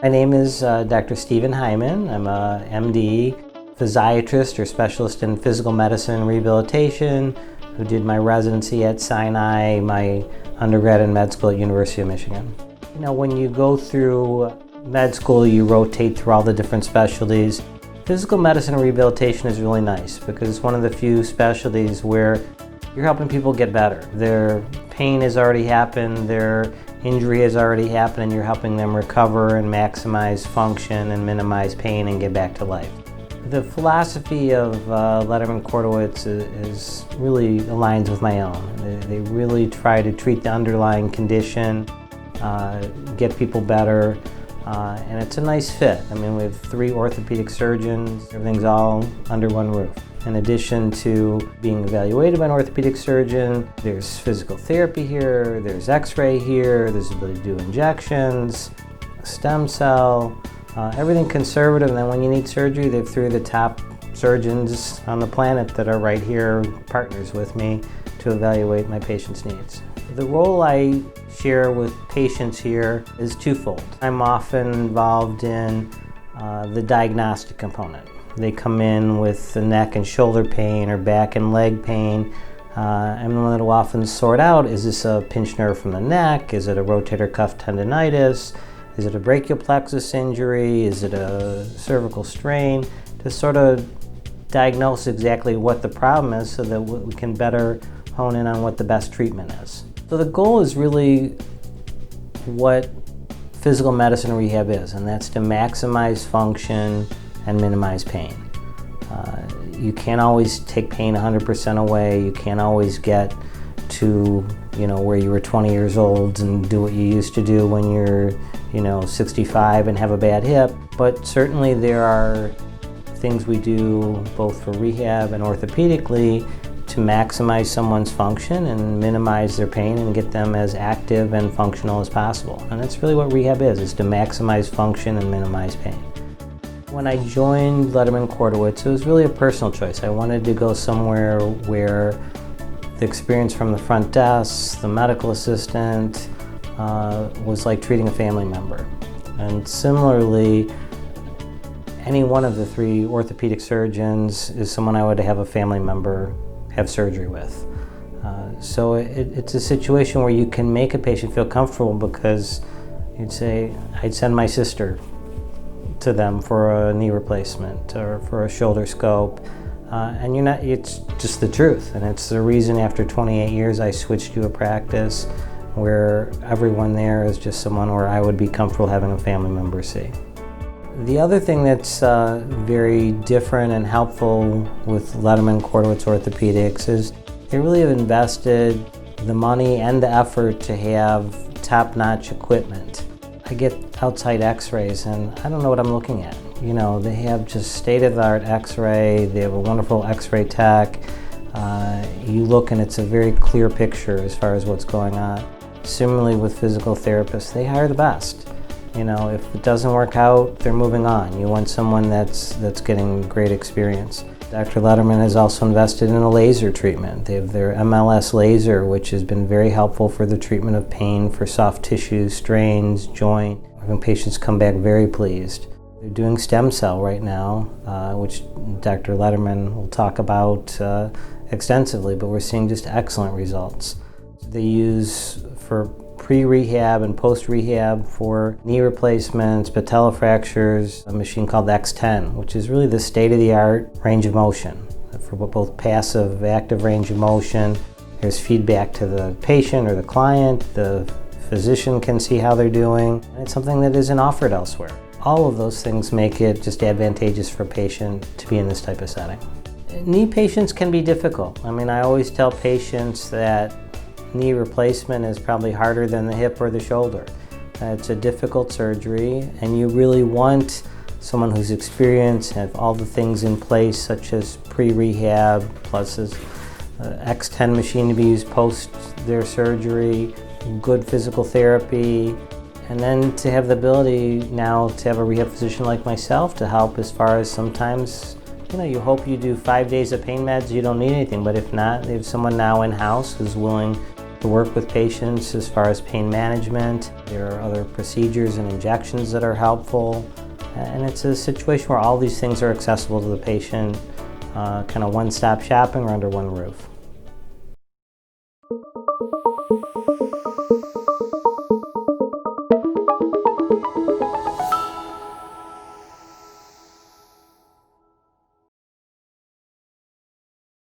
My name is Dr. Stephen Hyman. I'm a MD, physiatrist or specialist in physical medicine and rehabilitation, who did my residency at Sinai, my undergrad in med school at University of Michigan. You know, when you go through med school, you rotate through all the different specialties. Physical medicine and rehabilitation is really nice because it's one of the few specialties where you're helping people get better. Their pain has already happened, their injury has already happened, and you're helping them recover and maximize function and minimize pain and get back to life. The philosophy of Letterman Kordowitz is really aligns with my own. They really try to treat the underlying condition, get people better, and it's a nice fit. I mean, we have 3 orthopedic surgeons, everything's all under one roof. In addition to being evaluated by an orthopedic surgeon, there's physical therapy here, there's x-ray here, there's the ability to do injections, stem cell, everything conservative. And then when you need surgery, they have 3 of the top surgeons on the planet that are right here, partners with me, to evaluate my patients' needs. The role I share with patients here is twofold. I'm often involved in the diagnostic component. They come in with the neck and shoulder pain or back and leg pain. I'm the one that will often sort out, is this a pinched nerve from the neck? Is it a rotator cuff tendonitis? Is it a brachial plexus injury? Is it a cervical strain? To sort of diagnose exactly what the problem is so that we can better hone in on what the best treatment is. So the goal is really what physical medicine rehab is, and that's to maximize function and minimize pain. You can't always take pain 100% away. You can't always get to, where you were 20 years old and do what you used to do when you're, 65 and have a bad hip. But certainly there are things we do both for rehab and orthopedically to maximize someone's function and minimize their pain and get them as active and functional as possible. And that's really what rehab is to maximize function and minimize pain. When I joined Letterman Kordowitz, it was really a personal choice. I wanted to go somewhere where the experience from the front desk, the medical assistant, was like treating a family member. And similarly, any one of the 3 orthopedic surgeons is someone I would have a family member have surgery with. So it's a situation where you can make a patient feel comfortable because you'd say, I'd send my sister to them for a knee replacement or for a shoulder scope, and it's just the truth. And it's the reason after 28 years I switched to a practice where everyone there is just someone where I would be comfortable having a family member see. The other thing that's very different and helpful with Letterman Kordowitz Orthopedics is they really have invested the money and the effort to have top-notch equipment. I get outside x-rays and I don't know what I'm looking at. They have just state-of-the-art x-ray, they have a wonderful x-ray tech. You look and it's a very clear picture as far as what's going on. Similarly with physical therapists, they hire the best. If it doesn't work out, they're moving on. You want someone that's getting great experience. Dr. Letterman has also invested in a laser treatment. They have their MLS laser, which has been very helpful for the treatment of pain for soft tissue, strains, joint. Having patients come back very pleased. They're doing stem cell right now, which Dr. Letterman will talk about extensively, but we're seeing just excellent results. They use for pre-rehab and post-rehab for knee replacements, patella fractures, a machine called X10, which is really the state-of-the-art range of motion for both passive, active range of motion. There's feedback to the patient or the client. The physician can see how they're doing. And it's something that isn't offered elsewhere. All of those things make it just advantageous for a patient to be in this type of setting. Knee patients can be difficult. I always tell patients that knee replacement is probably harder than the hip or the shoulder. It's a difficult surgery, and you really want someone who's experienced, have all the things in place, such as pre-rehab, plus this X10 machine to be used post their surgery, good physical therapy, and then to have the ability now to have a rehab physician like myself to help as far as sometimes you hope you do 5 days of pain meds, you don't need anything, but if not, they have someone now in-house who's willing to work with patients as far as pain management. There are other procedures and injections that are helpful. And it's a situation where all these things are accessible to the patient, kind of one-stop shopping or under one roof.